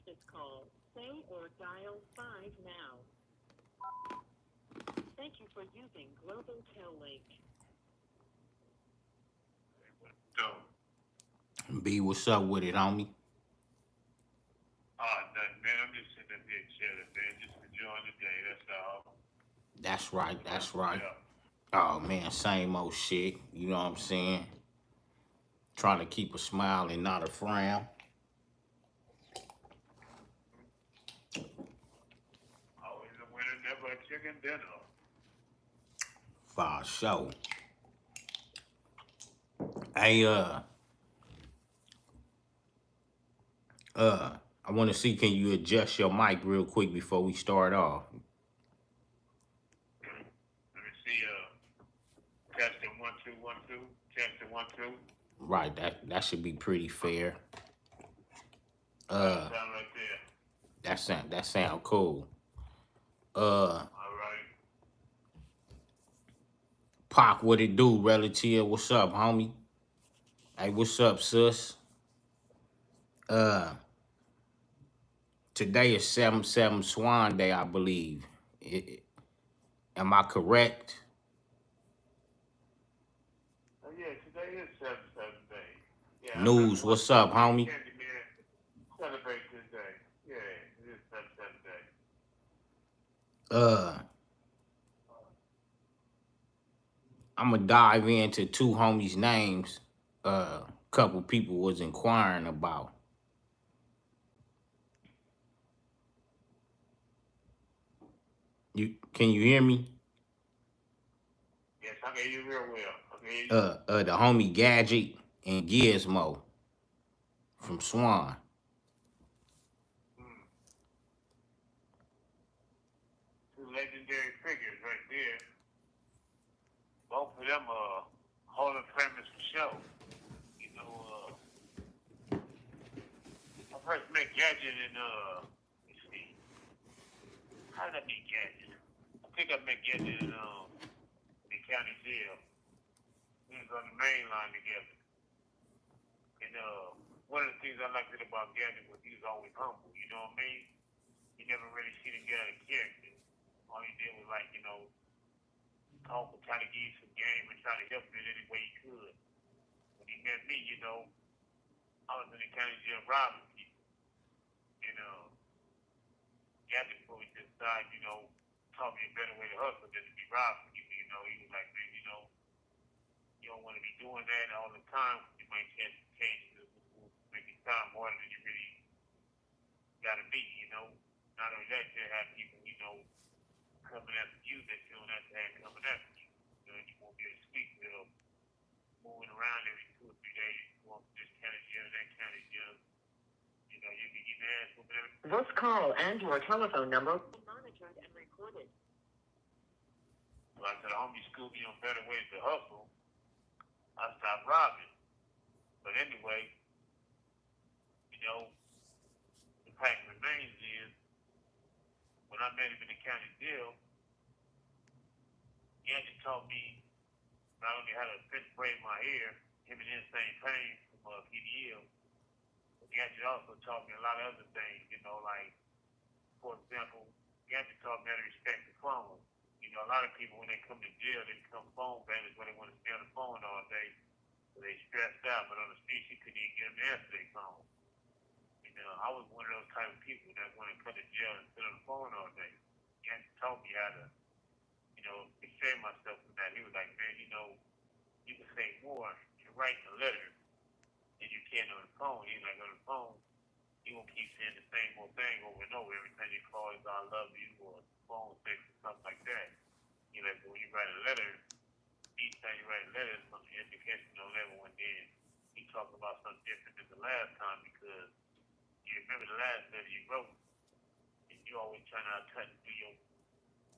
this call, say or dial 5 now. Thank you for using Global Tel Link. B, what's up with it, homie? Nothing, man. I'm just sitting up here chilling, man. Just enjoying the day. That's all. That's right, What about that's right. yourself? Oh man, same old shit. You know what I'm saying? Trying to keep a smile and not a frown. Always a winner, never a chicken dinner. For sure. Hey, I want to see, can you adjust your mic real quick before we start off? Let me see. Testing 1 2 1 2. Testing 1 2. Right, that should be pretty fair. How's it Uh, sound right there? that sound cool. Uh, All right. Pac, what it do, relative? What's up, homie? Hey, what's up, sis? Uh, Today is 7/7 Swan Day, I believe. Am I correct? Oh yeah, today is 7/7 day. Yeah, I remember News, watching what's that up, movie homie? Candyman celebrate this day. Yeah, it is 7/7 day. Uh, I'm gonna dive into two homies' names. Couple people was inquiring about. Can you hear me? Yes, I can hear you real well. I can hear you. The homie Gadget and Gizmo from Swan. Mm, two legendary figures right there. Both of them are Hall of Famous for show. You know, I first met Gadget in let's see, how did I meet Gadget? I think I met Gadget in county jail. We was on the main line together. And one of the things I liked about Gadget was he was always humble. You know what I mean? You never really seen him get out of character. All he did was like, talk and try to give you some game and try to help you in any way he could. When he met me, I was in the county jail robbing people. And Gadget before we decided, taught me a better way to hustle than to be robbing people. He was like, man, you don't want to be doing that all the time. You might catch a case that will make you time harder than you really got to be. Not only that, you have people, coming after you that you don't have to have coming after you. You won't be able to speak to them moving around every 2 or 3 days, going from this county jail to that county jail. You can get ass whooping every. This call and your telephone number will be monitored and recorded. So I said, homie schooled me on better ways to hustle. I stopped robbing. But anyway, the fact remains is when I met him in the county jail, he had to taught me not only how to fix braid my hair, him and Insane Pain from PDL, but Gadget also taught me a lot of other things, like, for example, Gadget taught me how to respect the phone. A lot of people, when they come to jail, they become phone bandits where they want to stay on the phone all day. So they stressed out, but on the street, you couldn't even get them to answer their phone. I was one of those type of people that want to come to jail and sit on the phone all day. Gadget taught me how to, extract myself from that. He was like, man, you can say more in writing a letter than you can on the phone. He's like, on the phone, you won't keep saying the same old thing over and over. Every time you call, it's I love you or phone sex or something like that. He's like, but when you write a letter, each time you write a letter, it's on the educational level, and then he talked about something different than the last time because you remember the last letter you wrote, and you always trying to cut and do your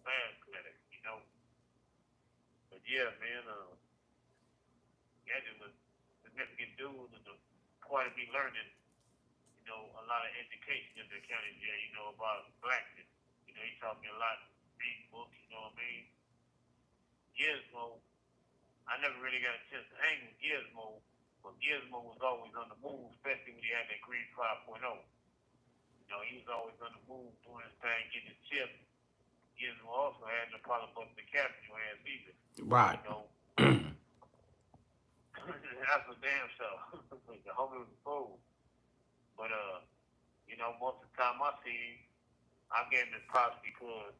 last letter. But yeah, man, Gadget was a significant dude and a part of me learning, a lot of education in the county jail, about blackness. He taught me a lot, reading books, you know what I mean? Gizmo, I never really got a chance to hang with Gizmo, but Gizmo was always on the move, especially when he had that Green 5.0. probably bust the cap in your ass either. Right. You know, that's a damn show. The homie was a fool. But you know, most of the time I see him, I gave him his props because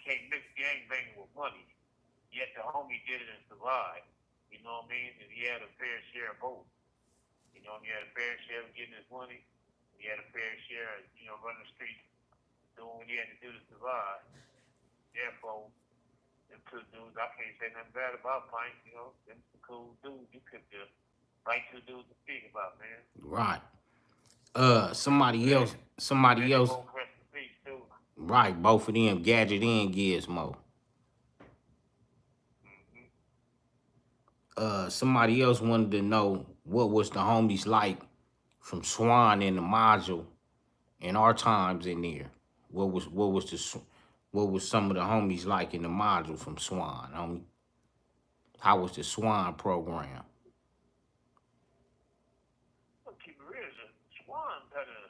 can't mix gang banging with money. Yet the homie did it and survived. You know what I mean? And he had a fair share of both. You know, he had a fair share of getting his money. He had a fair share of, you know, running the streets, doing what he had to do to survive. Therefore, them two dudes, I can't say nothing bad about Pint. You know, them some cool dudes. You could just Pint two dudes to speak about, man. Right. And somebody they else. both rest in peace too. Right, both of them, Gadget and Gizmo. Mm-hmm. Somebody else wanted to know what was the homies like from Swan in the module in our times in there. What was some of the homies like in the module from Swan, homie? How was the Swan program? I'll keep it real. The Swan had a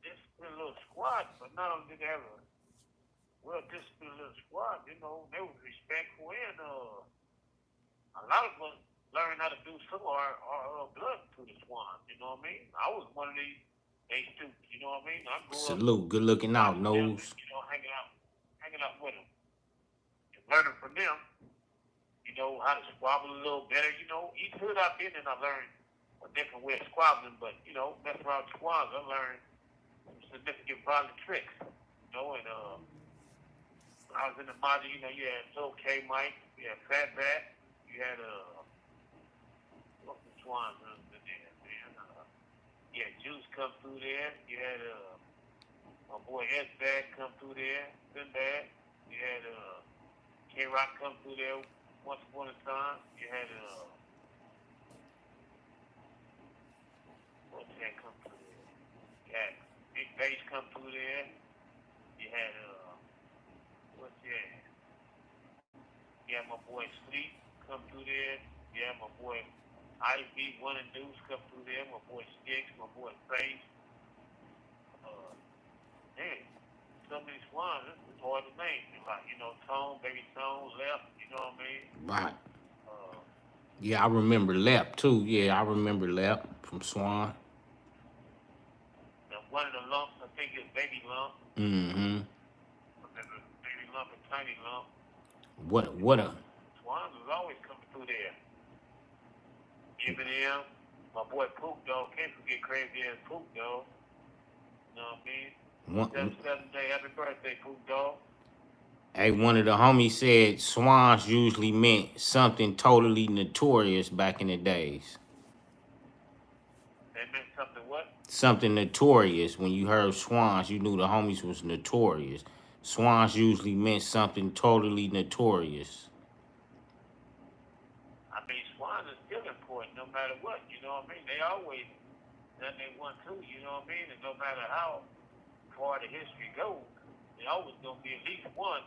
disciplined little squad, but not only did they have a well disciplined little squad, you know, they was respectful and a lot of us learned how to do some of our blood through the Swan. You know what I mean? I was one of these students. You know what I mean? I grew up Salute, good looking out, watching them, nose. you know, hanging out with them, and learning from them. You know how to squabble a little better. You know, each hood I've been in, I learned a different way of squabbling. But you know, messing around with squads, I learned some significant violent tricks. You know, and when I was in the module, you know, you had Lil K Mike, you had Fatback, you had what the Swans under there, man. You had Juice come through there. You had my boy S Bag come through there, Sinbad. You had K Rock come through there once upon a time. You had what's that come through there? You had Big Bass come through there. You had what's that? You had my boy Sleep come through there. You had my boy IV One and Deuce come through there. My boy Sticks, my boy Face. Man, so many Swans. It's hard to name. Like, you know, Tone, Baby Tone, Left. You know what I mean? Right. Uh, Yeah, I remember Lep too. Yeah, I remember Lep from Swan. and one of the lumps, I think, is Baby Lump. Mm-hmm. Remember Baby Lump and Tiny Lump. What a Swans was always coming through there. Eminem, my boy Poop Dog. Can't forget crazy ass Poop Dog. You know what I mean? one. 7th day, happy birthday, Poop Dog. Hey, one of the homies said Swans usually meant something totally notorious back in the days. They meant something what? Something notorious. When you heard Swans, you knew the homies was notorious. Swans usually meant something totally notorious. I mean, Swans is still important no matter what. You know what I mean? They always done they want to. You know what I mean? And no matter how far the history goes, there's always gonna be at least one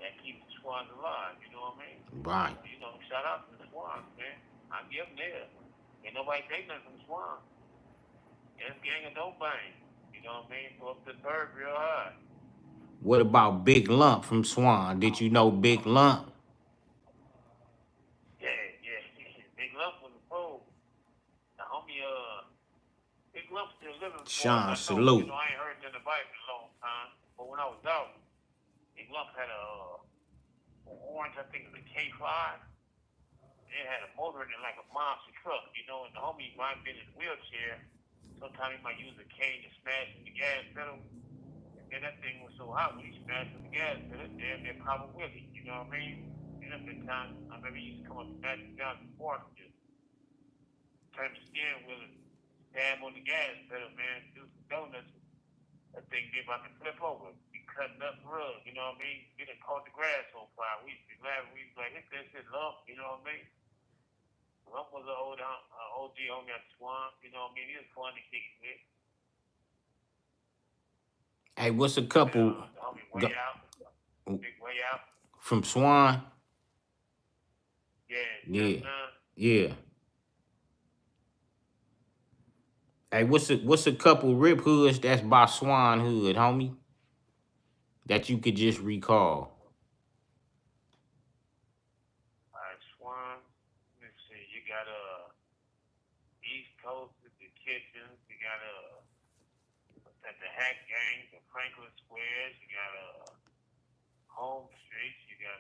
that keeps the Swans alive. You know what I mean? Right. You know, shout out to the Swans, man. I give them there. Ain't nobody take nothing from the Swans. This gang of don't bang. You know what I mean? Go up the third real high. What about Big Lump from Swan? Did you know Big Lump? Yeah, yeah. Big Lump was a fool. The homie, Big Lump still living for Sean, us. I know, salute. you know, I ain't heard nothing about him in a long time. But when I was out, Big Lump had a orange, I think it was a K5. It had a motor in it like a monster truck, you know, and the homie might have been in a wheelchair. Sometimes he might use a cane to smash in the gas pedal. And that thing was so hot when he smashed in the gas pedal, it damn near power willie, you know what I mean? And at that time, I remember he used to come up to Magic Johnson Park and just turn the steering wheel and stab on the gas pedal, man, do some donuts. That thing be about to flip over. Be cutting up the rug, you know what I mean? He done caught the grass on fire. We used to be laughing. We used to be like, hit that shit, Lump, you know what I mean? Lump was an old OG homie at Swan, you know what I mean? He was fun to kick it with. Hey, what's a couple The homie Way Out, Big Way Out. from Swan? Yeah, Yeah, 79. yeah. Hey, what's a couple rip hoods that's by Swan Hood, homie? That you could just recall. got the Hack Gang, the Franklin Squares. You got Home Streets. You got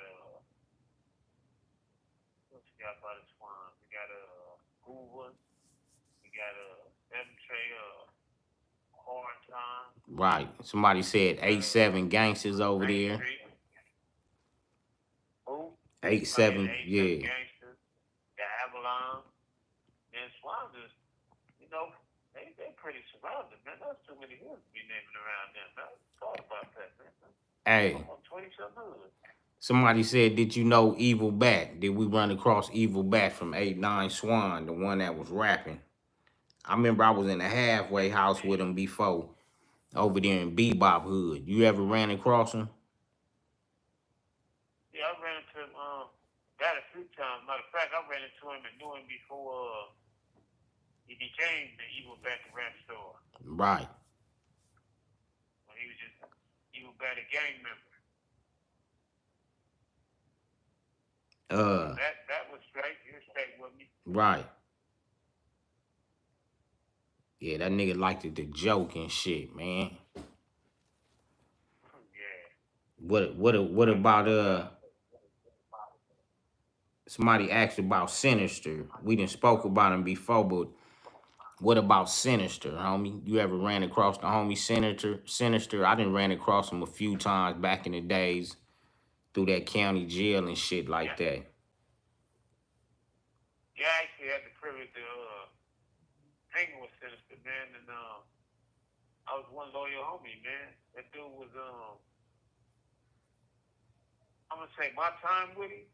what you got by the Swan? You got Hoover. You got Seven Tray. Hard Time. Right. Somebody said 8-7 gangsters over Main there. Street. Who? 8-7, yeah. Gangsters. The Avalon. And Swan is, you know, they pretty surrounded, man. That's too many hills to be naming around them, man. Thought about that, man. Hey. 20-something hoods. Somebody said, did you know Evil Bat? Did we run across Evil Bat from 8-9 Swan, the one that was rapping? I remember I was in a halfway house with him before, over there in Bebop Hood. You ever ran across him? Yeah, I ran into him, that a few times. Matter of fact, I ran into him and knew him before he became the Evil Bat the rap store. Right. When he was just Evil Bat a gang member. That was straight. He was straight with me. Right. Yeah, that nigga liked it to joke and shit, man. Yeah. What about somebody asked about Sinister. We done spoke about him before, but what about Sinister, homie? You ever ran across the homie Sinister? I done ran across him a few times back in the days through that county jail and shit like that. Yeah, I actually had the privilege to hang with Sinister, man, and I was one loyal homie, man. That dude was I'm gonna say my time with him,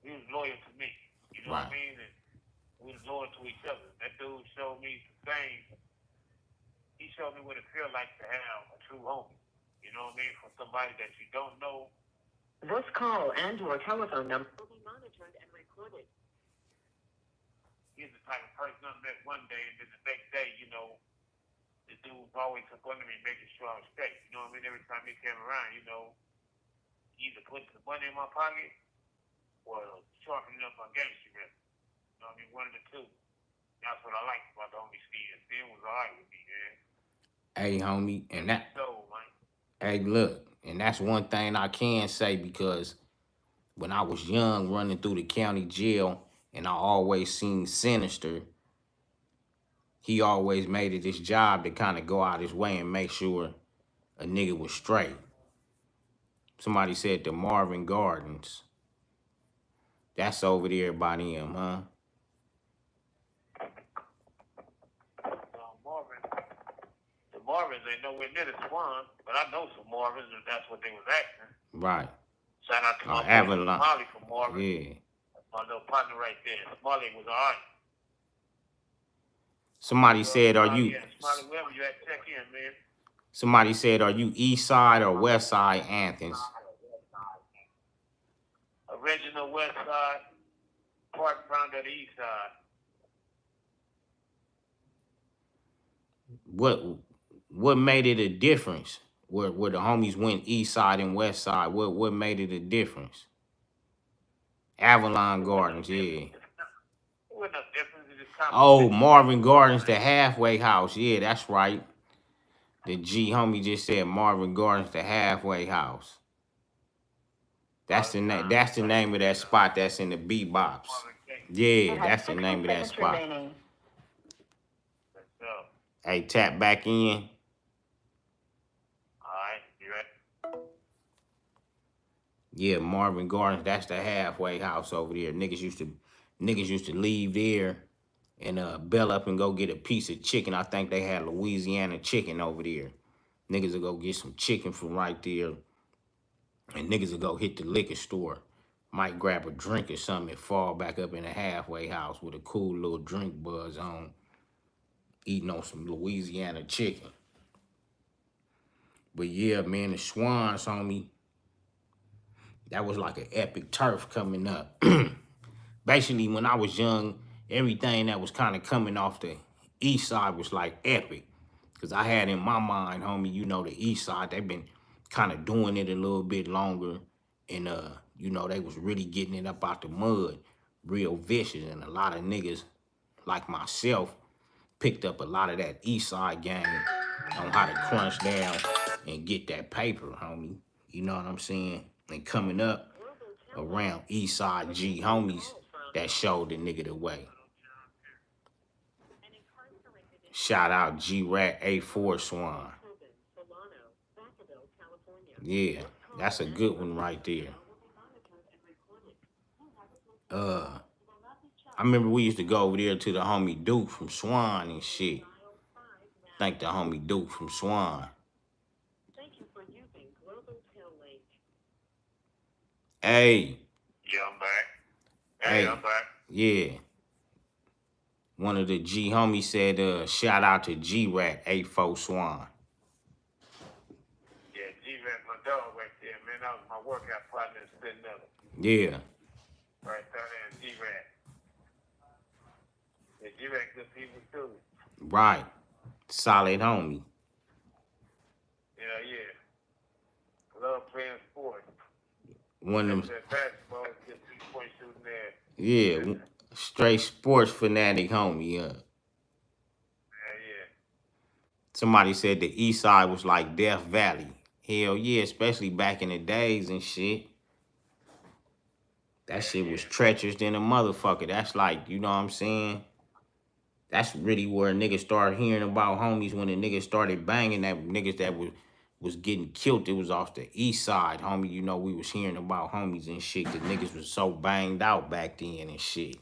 he was loyal to me. You know what I mean? And we was loyal to each other. That dude showed me the same. He showed me what it feels like to have a true homie. You know what I mean? From somebody that you don't know. This call and your telephone number will be monitored and recorded. He's the type of person I met one day, and then the next day, you know, the dude was always up under me, making sure I was straight. You know what I mean? Every time he came around, you know, he either put the money in my pocket or sharpening up my gangster rep. You know what I mean? One of the two. That's what I like about the homie Steve. Steve was alright with me, man. Hey, homie, and that. So, man. Hey, look, and that's one thing I can say, because when I was young, running through the county jail, and I always seen Sinister, he always made it his job to kind of go out his way and make sure a nigga was straight. Somebody said the Marvin Gardens. That's over there by them, huh? The Marvins ain't nowhere near the Swan, but I know some Marvins, if that's what they was acting. Right. Shout out to my Avalon. Smiley from Marvin. Yeah. My little partner right there. Smiley was alright. Somebody said, are you... Smiley, wherever you at, check in, man. Somebody said, are you East Side or West Side Anthons? Original West Side, part front of the East Side. What made it a difference? Where the homies went East Side and West Side, what made it a difference? Avalon Gardens, yeah. It wasn't no difference. It just Oh, Marvin Gardens, the halfway house. Yeah, that's right. The G homie just said Marvin Gardens, the halfway house. That's the name of that spot that's in the Bebops. Yeah, that's the name of that spot. Hey, tap back in. Alright, you ready? Yeah, Marvin Gardens, that's the halfway house over there. Niggas used to leave there and bell up and go get a piece of chicken. I think they had Louisiana chicken over there. Niggas will go get some chicken from right there. And niggas will go hit the liquor store. Might grab a drink or something and fall back up in the halfway house with a cool little drink buzz on. Eating on some Louisiana chicken. But yeah, man, the Swans, homie, that was like an epic turf coming up. Basically, when I was young, everything that was kind of coming off the east side was like epic. Because I had in my mind, homie, you know, the east side, they've been kind of doing it a little bit longer. And, you know, they was really getting it up out the mud, real vicious. And a lot of niggas like myself picked up a lot of that east side game on how to crunch down and get that paper, homie. You know what I'm saying? And coming up around Eastside G homies that showed the nigga the way. Shout out G-Rat A4 Swan. Yeah, that's a good one right there. I remember we used to go over there to the homie Duke from Swan and shit. Thank the homie Duke from Swan. Hey. Yeah, I'm back. Hey, I'm back. yeah. One of the G homies said, shout out to G-Rat A4 Swan. Yeah, G-Rat, my dog right there, man. That was my workout partner sitting up. Yeah. Right there, G-Rat. Yeah, G-Rat good people too. Right. Solid homie. Yeah. Love playing sports. One of them. Basketball, just 3-point shooting there. Yeah. Straight sports fanatic homie. Yeah. Somebody said the East Side was like Death Valley. Hell yeah, especially back in the days and shit. That shit was treacherous than a motherfucker. That's like, you know what I'm saying? That's really where niggas started hearing about homies when the niggas started banging that niggas that was getting killed. It was off the East Side, homie. You know, we was hearing about homies and shit. The niggas was so banged out back then and shit.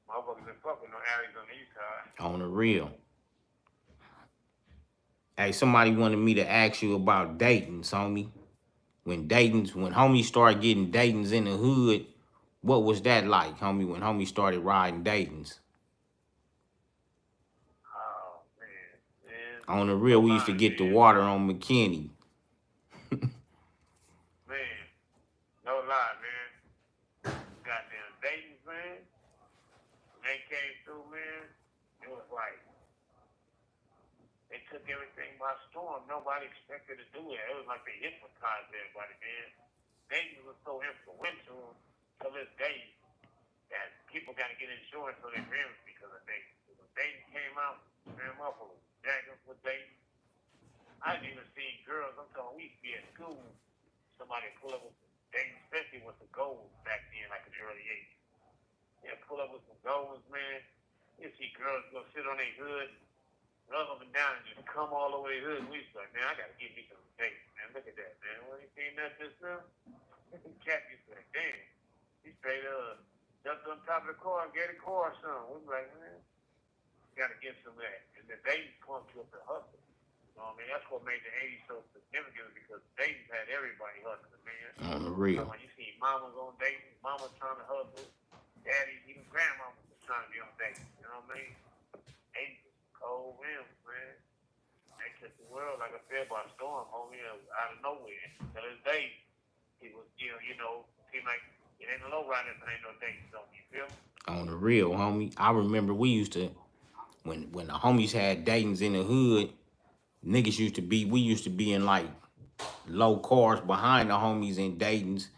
Motherfuckers been fucking no alleys on the East Side. On the real. Hey, somebody wanted me to ask you about Daytons, homie. When homies started getting Daytons in the hood, what was that like, homie, when homies started riding Daytons? Oh, man. On the real, we used to get the water on McKinney. Man, no lie, man. Goddamn Daytons, man. When they came through, man, it was like, they took everything by storm. Nobody expected to do it. It was like they hypnotized everybody, man. Daytons was so influential to this day that people got to get insurance on their rims because of Daytons. When Daytons came out, man, motherfuckers was jacked up with Daytons. I didn't even see girls. I'm talking, we used to be at school. Somebody pull up with Daytons, especially with the golds back then, like in the early 80s. Yeah, pull up with some golds, man. You see girls go sit on their hood, rub them down, and just come all the way hood. We was like, man, I gotta get me some Daytons, man. Look at that, man. When you seen that just now, Cat used to like, damn. He straight jumped on top of the car and gave the car some. We was like, man, gotta get some of that. And the Daytons come to us to hustle. You know what I mean? That's what made the 80s so significant because Daytons had everybody hustling, man. On the real. When you see mamas on Daytons, mamas trying to hustle, daddy, even grandma was trying to be on Daytons. You know what I mean? 80s was cold rims, man. They took the world, like I said, by storm, homie, out of nowhere. To this day, it was, you know, seem like it ain't a low rider if there ain't no Daytons on you, feel me? On the real, homie. I remember we used to, when the homies had Daytons in the hood, we used to be in like low cars behind the homies in Daytons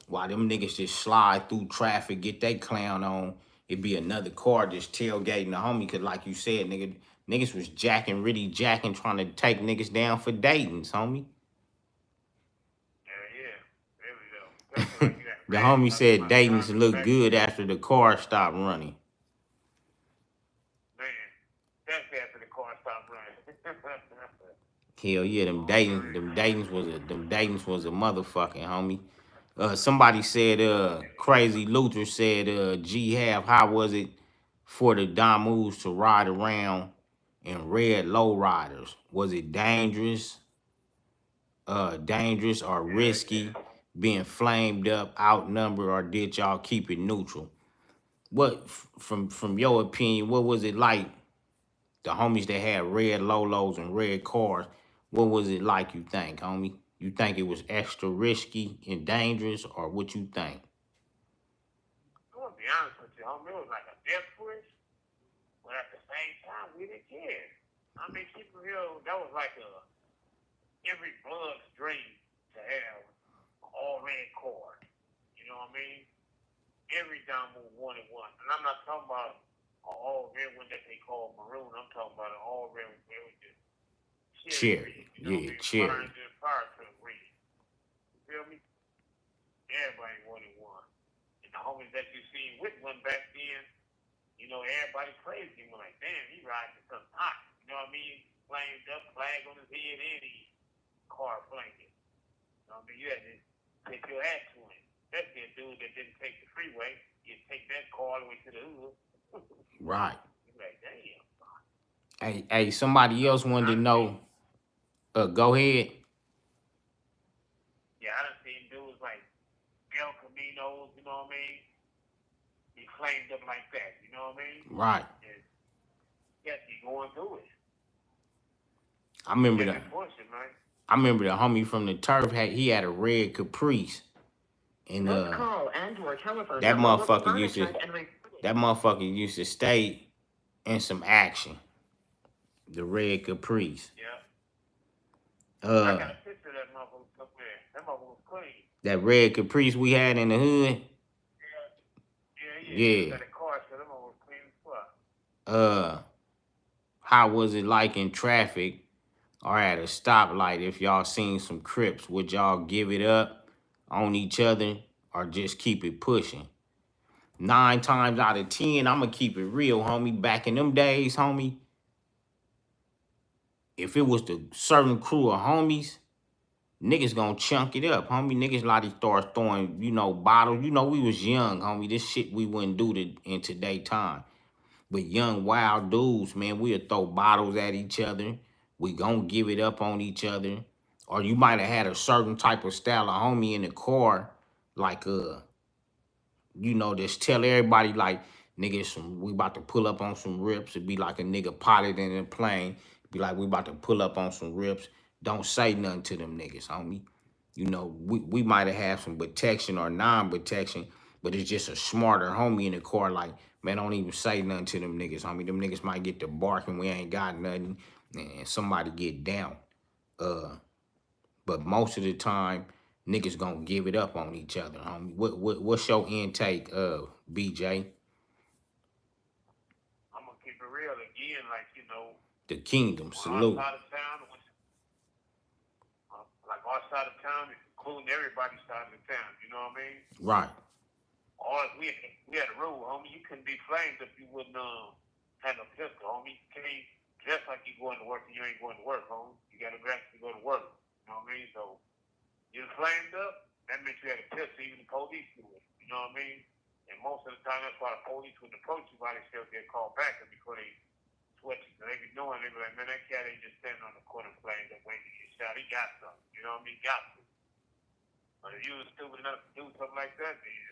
while them niggas just slide through traffic, get they clown on. It'd be another car just tailgating the homie, cause like you said, niggas was really jacking, trying to take niggas down for Daytons, homie. Yeah. There we go. The homie said Daytons look good after the car stopped running. Man, that's after the car stopped running. Hell yeah, them Daytons was a motherfucking homie. Somebody said, Crazy Luther said, G-Half, how was it for the Damus to ride around in red lowriders? Was it dangerous or risky, being flamed up, outnumbered, or did y'all keep it neutral? What, from your opinion, what was it like? The homies that had red Lolos and red cars, what was it like, you think, homie? You think it was extra risky and dangerous, or what you think? I'm gonna be honest with you, homie. It was like a death wish, but at the same time, we didn't care. I mean, keep it real. That was like every blood's dream to have an all-red car. You know what I mean? Every Damu wanted one. And I'm not talking about an all-red one that they call maroon. I'm talking about an all-red one where it was just Cherry Cherry. red. You know what I Yeah, mean? cherry. Fire truck red. You feel me? Everybody wanted one. And the homies that you seen with one back then, you know, everybody praised him. Like, damn, he riding something hot. You know what I mean? Flamed up, flag on his head, and he car blanket. You know what I mean? You had to take your hat to him. Especially a dude that didn't take the freeway. You'd take that car all the way to the hood. Right. You're like, damn. Hey, somebody else wanted to know. Go ahead. Yeah, I done seen dudes like El Caminos, you know what I mean? He flamed up like that, you know what I mean? Right. And yes, he going through it. I remember Yeah, the that portion, man. I remember the homie from the turf he had a red Caprice. And This call and your telephone that number will be motherfucker used to monitored and recorded. that motherfucker used to stay in some action. The red Caprice. Yeah. I got a picture of that motherfucker up there. That motherfucker was clean. That red Caprice we had in the hood. Yeah. Got a car, so that motherfucker was clean as fuck. How was it like in traffic or at a stoplight if y'all seen some Crips? Would y'all give it up on each other or just keep it pushing? 9 times out of 10, I'ma keep it real, homie. Back in them days, homie, if it was the certain crew of homies, niggas gonna chunk it up, homie. Niggas like to start throwing, bottles. We was young, homie. This shit we wouldn't do in today time. But young, wild dudes, man, we'll throw bottles at each other. We gonna give it up on each other. Or you might have had a certain type of style of homie in the car, like, just tell everybody, like, niggas, we about to pull up on some rips. It'd be like a nigga potted in a plane. Be like, we about to pull up on some rips. Don't say nothing to them niggas, homie. We might have had some protection or non-protection, but it's just a smarter homie in the car. Like, man, don't even say nothing to them niggas, homie. Them niggas might get to barking. We ain't got nothing, and somebody get down. But most of the time, niggas gonna give it up on each other, homie. What's your intake, BJ? I'm gonna keep it real again, like, The Kingdom, on salute. our side of town, like our side of town, including everybody's side of the town, you know what I mean? Right. We had a rule, homie. You couldn't be flamed if you wouldn't have a pistol, homie. You can't dress like you going to work and you ain't going to work, homie. You got to actually go to work. You know what I mean? So you're flamed up, that meant you had a pistol. Even the police knew it. You know what I mean? And most of the time, that's why the police wouldn't approach you by themselves. They'd call back before they switch you. So they be knowing, they be like, man, that cat ain't just standing on the corner flamed up waiting to get shot. He got something. You know what I mean? Got to. But if you was stupid enough to do something like that, then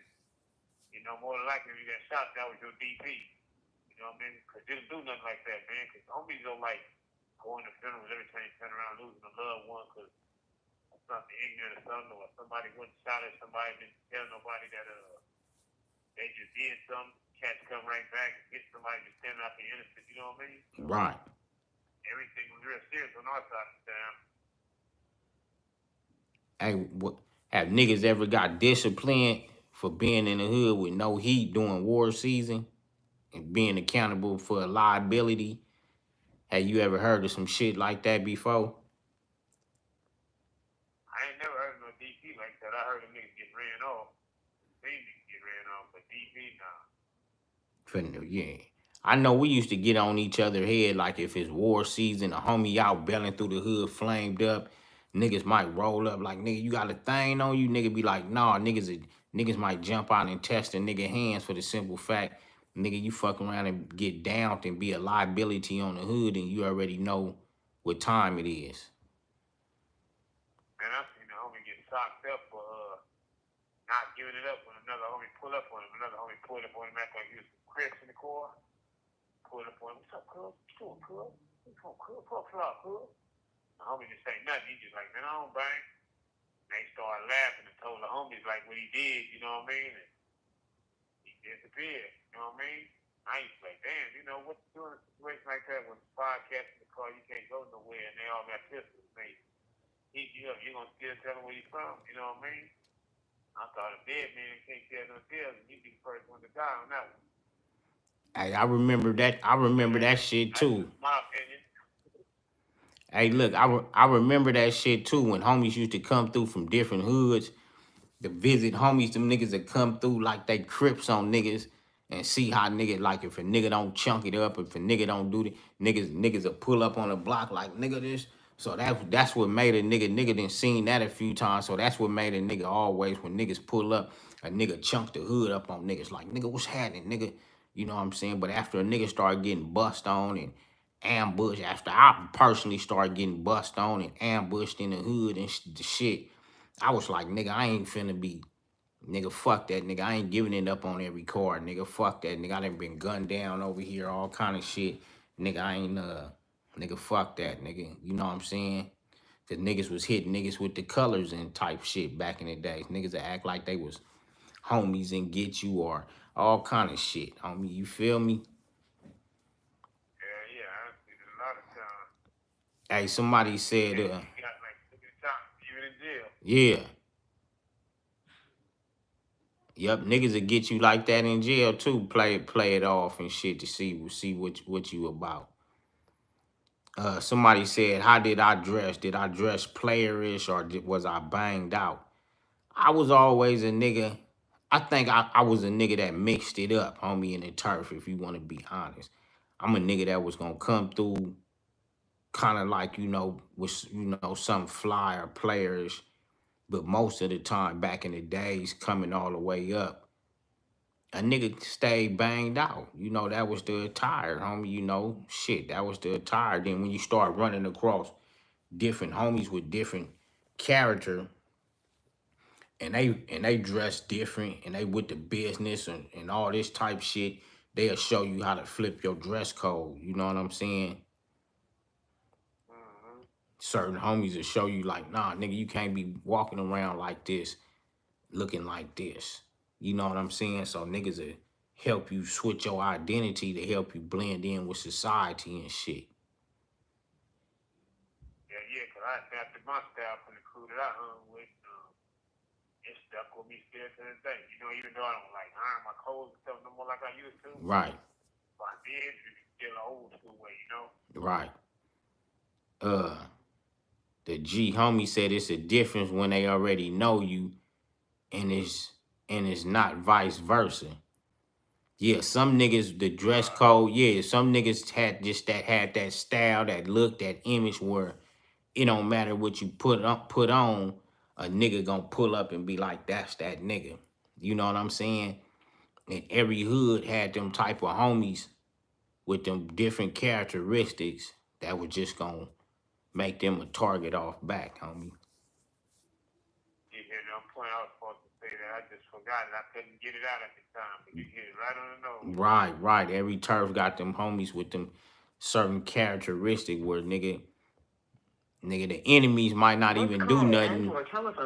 more than likely, if you got shot, that was your DP. You know what I mean? Because you didn't do nothing like that, man. Because homies don't like going to funerals every time you turn around losing a loved one because of something ignorant or something, or somebody went and shot at somebody, didn't tell nobody that they just did something. Cats come right back and get somebody just standing out there innocent. You know what I mean? So Right. everything was real serious on our side of the town. Hey, have niggas ever got disciplined for being in the hood with no heat during war season and being accountable for a liability? Have you ever heard of some shit like that before? I ain't never heard of no DP like that. I heard of niggas get ran off. They niggas get ran off, but DP, nah. Yeah. I know we used to get on each other's head, like if it's war season, a homie out belling through the hood, flamed up. Niggas might roll up like, nigga, you got a thing on you? Nigga be like, nah, niggas might jump out and test a nigga hands for the simple fact, nigga, you fuck around and get downed and be a liability on the hood and you already know what time it is. Man, I seen the homie get socked up for not giving it up when another homie pull up on him. Another homie pulled up on him, act like he was some Crips in the car. Pulled up on him, what's up, cuz? What you doing, cuz? What's up, cuz? What's up, cuz? The homie just say nothing. He just like, man, I don't bang. And they started laughing and told the homies like what he did, you know what I mean? And he disappeared, you know what I mean? I used to like, damn, what you do in a situation like that when 5 cats in the car, you can't go nowhere and they all got pistols, man. Heat you up, you gonna still tell him where you from, you know what I mean? I thought a dead man can't tell no tales and you'd be the first one to die on that one. Hey, I remember that shit too. That's my opinion. Hey, look, I remember that shit too when homies used to come through from different hoods to visit homies. Them niggas that come through like they crips on niggas and see how nigga, like if a nigga don't chunk it up, if a nigga don't do the niggas will pull up on the block like nigga this. So that's what made a nigga done seen that a few times. So that's what made a nigga always when niggas pull up, a nigga chunk the hood up on niggas like nigga what's happening, nigga. You know what I'm saying? But after a nigga start getting bust on and ambushed, after I personally started getting bust on and ambushed in the hood and the shit, I was like, nigga, I ain't finna be, nigga, fuck that, nigga. I ain't giving it up on every card, nigga. Fuck that, nigga. I done been gunned down over here, all kind of shit. Nigga, I ain't, nigga, fuck that, nigga. You know what I'm saying? Cause niggas was hitting niggas with the colors and type shit back in the days. Niggas that act like they was homies and get you or all kind of shit. Homie, you feel me? Yeah, I see it a lot of times. Hey, somebody said, You got like 50 times, even in jail. yeah. Yep, niggas will get you like that in jail too. Play it off and shit to see what you about. Somebody said, how did I dress? Did I dress playerish or was I banged out? I was always a nigga. I think I was a nigga that mixed it up, homie, in the turf, if you want to be honest. I'm a nigga that was gonna come through kind of like, with some fly or playerish, but most of the time back in the days coming all the way up, a nigga stayed banged out. That was the attire, homie. Shit, that was the attire. Then when you start running across different homies with different character and they dress different and they with the business and all this type shit, they'll show you how to flip your dress code. You know what I'm saying? Mm-hmm. Certain homies will show you like, nah, nigga, you can't be walking around like this, looking like this. You know what I'm saying? So niggas will help you switch your identity to help you blend in with society and shit. Yeah, because I adapted my style from the crew that I hung with. It stuck with me still to this day. Even though I don't like iron my clothes and stuff no more like I used to. Right. But I did, it's still an old school way, Right. The G homie said it's a difference when they already know you and it's not vice versa. Yeah, some niggas, the dress code, yeah, some niggas had that style, that look, that image where it don't matter what you put on, a nigga gonna pull up and be like, that's that nigga. You know what I'm saying? And every hood had them type of homies with them different characteristics that were just gonna make them a target off back, homie. You hear the point I was supposed to say that. I just forgot it. I couldn't get it out at the time. But you hit it right on the nose. Right. Every turf got them homies with them certain characteristic where nigga, the enemies might not even do nothing.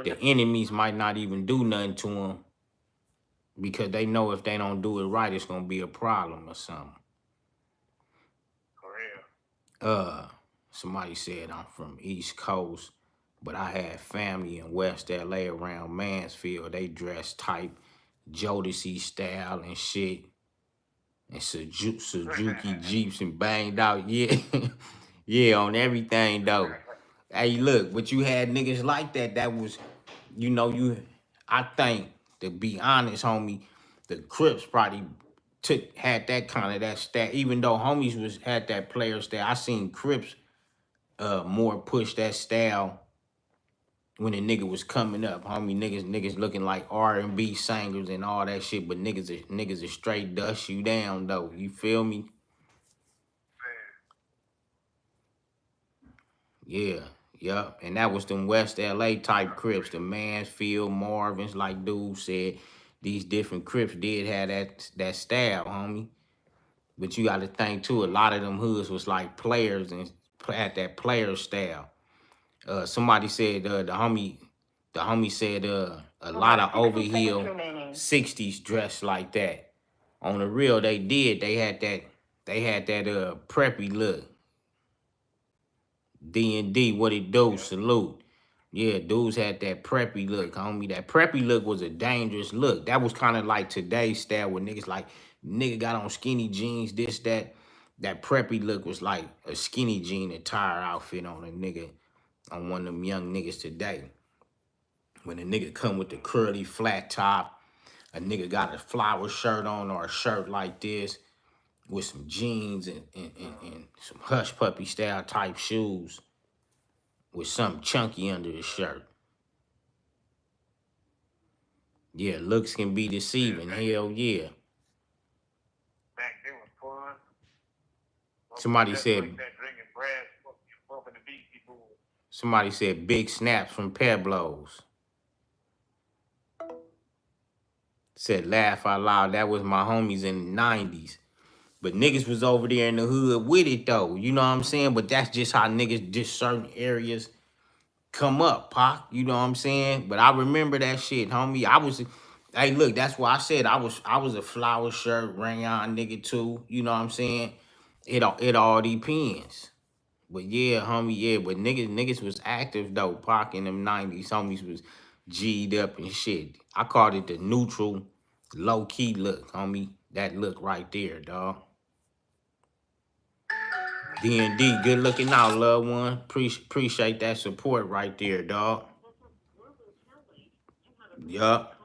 The enemies might not even do nothing to them because they know if they don't do it right, it's gonna be a problem or something. For real. Somebody said I'm from East Coast, but I had family in West LA around Mansfield. They dress type Jodeci style and shit. And Suzuki Jeeps and banged out. Yeah. Yeah, on everything though. Hey, look, but you had niggas like that. That was, I think, to be honest, homie, the Crips probably had that kind of that stat. Even though homies had that player style, I seen Crips more push that style when a nigga was coming up. Homie, niggas looking like R&B singers and all that shit, but niggas is straight dust you down though. You feel me? Yeah, yup. And that was them West LA type Crips, the Mansfield, Marvins, like dude said. These different Crips did have that style, homie. But you got to think too, a lot of them hoods was like players and had that player style. Somebody said the homie said a lot of overhill 60s dress like that. On the real, they did. They had that preppy look. D&D, what it do? Salute. Yeah, dudes had that preppy look, homie. That preppy look was a dangerous look. That was kind of like today's style where niggas like, nigga got on skinny jeans, this, that. That preppy look was like a skinny jean attire outfit on a nigga, on one of them young niggas today. When a nigga come with the curly flat top, a nigga got a flower shirt on or a shirt like this with some jeans and some hush puppy style type shoes with something chunky under his shirt. Yeah, looks can be deceiving. Hell yeah. Back then was fun. Somebody said, Like that drinking brass, bumping the Beastie Boys. somebody said big snaps from Peblos. Said laugh out loud. That was my homies in the 90s. But niggas was over there in the hood with it though. You know what I'm saying? But that's just how niggas, just certain areas come up, Pac. You know what I'm saying? But I remember that shit, homie. Hey, look, that's why I said I was a flower shirt, rayon nigga too. You know what I'm saying? It all depends. But yeah, homie, yeah. But niggas was active though, Pac in them 90s. Homies was G'd up and shit. I called it the neutral, low key look, homie. That look right there, dog. D&D, good looking out, loved one. Appreciate that support right there, dog. Yup.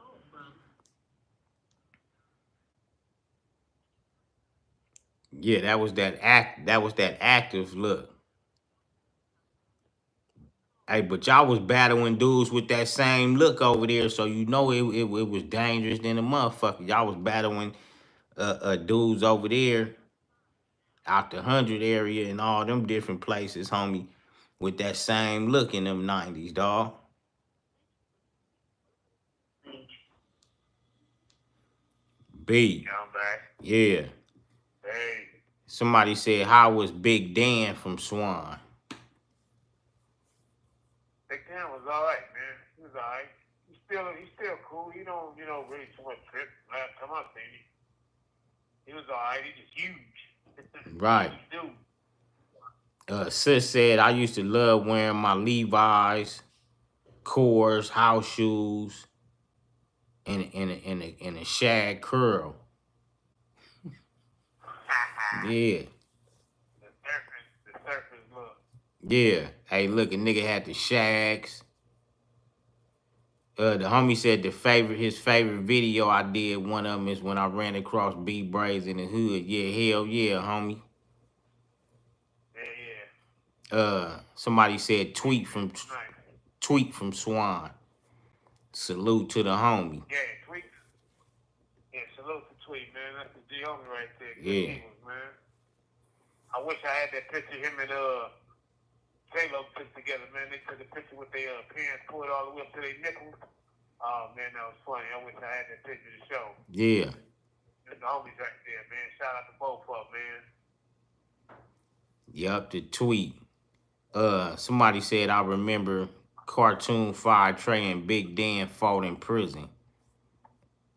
Yeah, that was that active look. Hey, but y'all was battling dudes with that same look over there, so you know it was dangerous than a motherfucker. Y'all was battling dudes over there out the 100 area and all them different places, homie, with that same look in them 90s, dog. B. Yeah, I'm back. Yeah. Hey. Somebody said, how was Big Dan from Swan? Big Dan was alright, man. He was alright. He's still cool. He don't, really too much trip. Last time I seen him, he was alright. He just huge. Right. Dude. Sis said, I used to love wearing my Levi's, Kors, house shoes, and a shag curl. Yeah. The surface look. Yeah. Hey, look, a nigga had the shags. The homie said his favorite video I did, one of them is when I ran across B Braids in the hood. Yeah, hell yeah, homie. Yeah. Somebody said tweet from Swan. Salute to the homie. Yeah, tweet. Yeah, salute to Tweet, man. That's the G homie right there. Good Yeah. Eagles, man. I wish I had that picture him and J-Lo took together, man. They took a picture with their pants pulled all the way up to their nipples. Oh, man, that was funny. I wish I had that picture to show. Yeah. The homies right there, man. Shout out to both of them, man. Yup, the tweet. Somebody said I remember Cartoon Fire Trey and Big Dan fought in prison.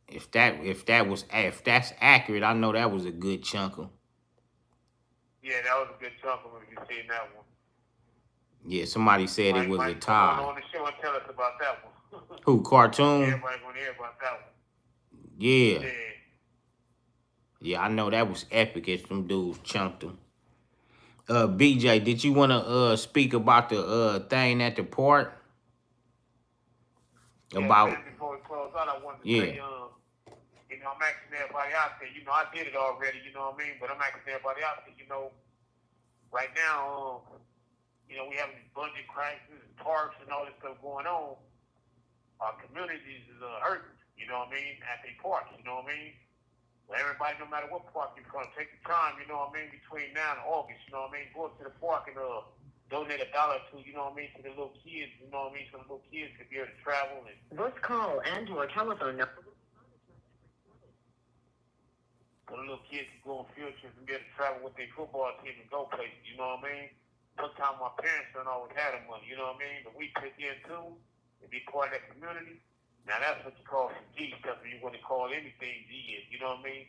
If that's accurate, I know that was a good chunker. Yeah, that was a good chunk of it. You seen that one? Yeah, somebody said it was a tie. Come on the show and tell us about that one. Who, Cartoon? Everybody want to hear about that one. Yeah. Yeah, I know that was epic if them dudes chunked them. BJ, did you want to speak about the thing at the port? About man, before we close out, I wanted to say, I'm asking everybody out there, I did it already, you know what I mean? But I'm asking everybody out there, right now, we having these budget crisis, parks and all this stuff going on. Our communities is hurting, you know what I mean, at their parks, you know what I mean? Well, everybody, no matter what park you're from, take the time, you know what I mean, between now and August, you know what I mean? Go up to the park and donate $1 or $2, you know what I mean, to the little kids, you know what I mean, so the little kids could be able to travel. And This call and your telephone number. so the little kids can go on field trips and be able to travel with their football team and go places, you know what I mean? Sometimes my parents don't always have the money, you know what I mean? But we pitch in too and be part of that community. Now that's what you call some G stuff, and you want to call anything G is, you know what I mean?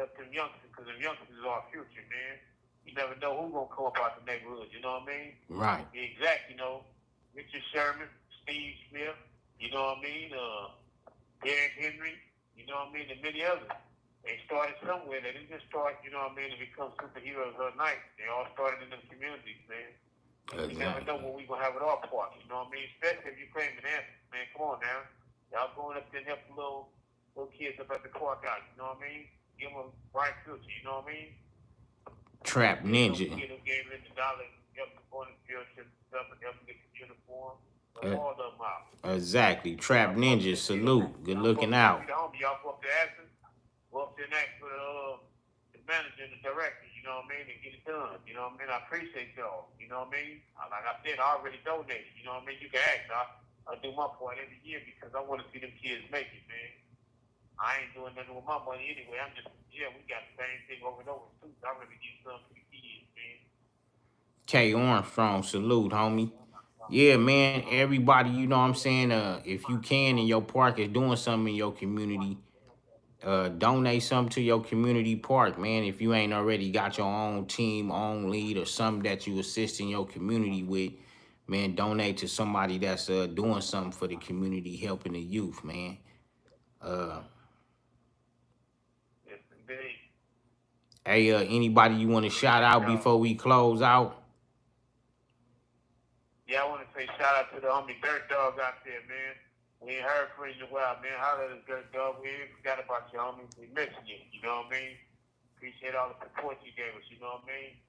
Help them youngsters, because them youngsters is our future, man. You never know who's going to come up out the neighborhood, you know what I mean? right. Exactly, Richard Sherman, Steve Smith, you know what I mean? Derrick Henry, you know what I mean? And many others. They started somewhere. They didn't just start, you know what I mean, to become superheroes overnight. They all started in the communities, man. You never know when we gonna have it all parked, you know what I mean? Especially if you claim an answer, man. Come on now. Y'all going up there and help the little kids up at the park out, you know what I mean? Give them a bright future, you know what I mean? Trap Ninja. Kid who gave them the dollar, help them go on the field trip and stuff, and help them get the uniform. All of them out. Exactly. Trap Ninja, salute. Good looking out. Y'all go up to Athens, go up there and ask for the manager and the director, you know what I mean, and get it done. You know what I mean? I appreciate y'all. You know what I mean? Like I said, I already donated. You know what I mean? You can ask. I do my part every year because I want to see them kids make it, man. I ain't doing nothing with my money anyway. I'm just, we got the same thing over and over too. I really get something for the kids, man. K Armstrong, salute, homie. Yeah, man, everybody, you know what I'm saying? If you can and your park is doing something in your community, donate something to your community park, man. If you ain't already got your own team, own lead, or something that you assist in your community with, man, donate to somebody that's doing something for the community, helping the youth, man. Yes, indeed. Hey, anybody you want to shout out before we close out? Yeah, I want to say shout out to the homie Dirt Dog out there, man. We ain't heard from you in a while, man. Holla at us, Dirt Dog. We ain't forgot about you, homie. We missing you, you know what I mean? Appreciate all the support you gave us, you know what I mean?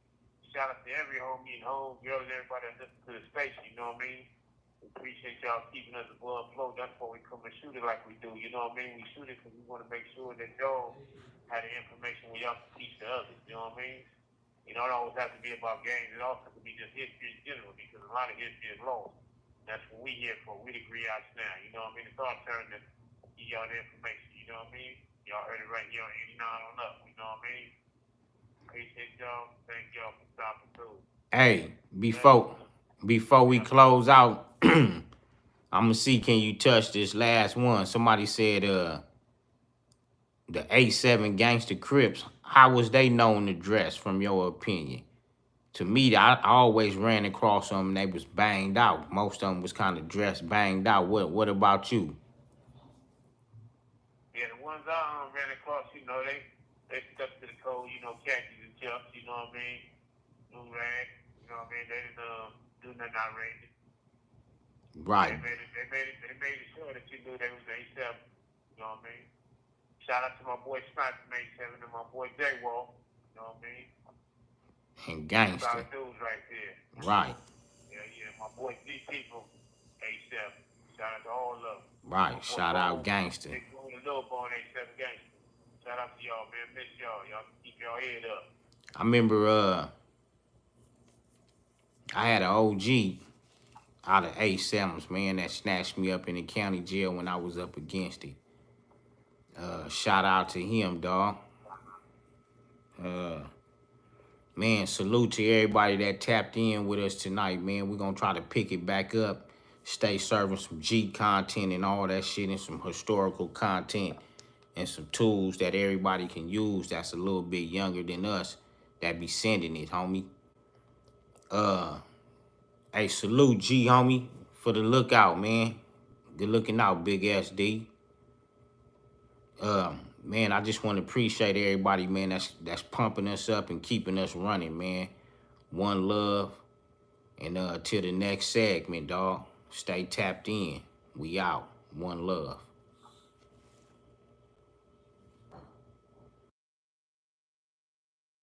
Shout out to every homie and home girl and everybody that listens to the station, you know what I mean? We appreciate y'all keeping us above flow. That's why we come and shoot it like we do, you know what I mean? We shoot it because we want to make sure that y'all have the information where y'all can teach to others, you know what I mean? You know, it always has to be about games. It also could be just history in general because a lot of history is lost. That's what we here for. We the griots now. You know what I mean? It's our turn to give y'all the information. You know what I mean? Y'all heard it right here on 89 on up. You know what I mean? Appreciate y'all. Thank y'all for stopping through. Hey, before we close out, I'm gonna see, can you touch this last one? Somebody said the A7 Gangster Crips, how was they known to dress from your opinion? To me, I always ran across them and they was banged out. Most of them was kind of dressed banged out. What about you? Yeah, the ones I ran across, you know, they stuck to the code, you know, khakis and chucks, you know what I mean? Blue rag, you know what I mean? They didn't do nothing outrageous. Right. They made it sure that you knew they was A7, you know what I mean? Shout out to my boy Sniper from A7 and my boy J-Wall, you know what I mean? And Gangster. Solid dudes right there. Right. Yeah, my boy DT from A7. Shout out to all of them. Right. Shout out Gangster. Big Boy and Lil Bone A7 Gangster. Shout out to y'all, man. Miss y'all. Y'all keep y'all head up. I remember I had an OG out of A7s, man, that snatched me up in the county jail when I was up against it. Shout out to him, dog. Man, salute to everybody that tapped in with us tonight, man. We're going to try to pick it back up, stay serving some G content and all that shit and some historical content and some tools that everybody can use that's a little bit younger than us that be sending it, homie. Hey, salute, G, homie, for the lookout, man. Good looking out, Big SD. Man, I just want to appreciate everybody, man, that's pumping us up and keeping us running, man. One love. And till the next segment, dog. Stay tapped in. We out. One love.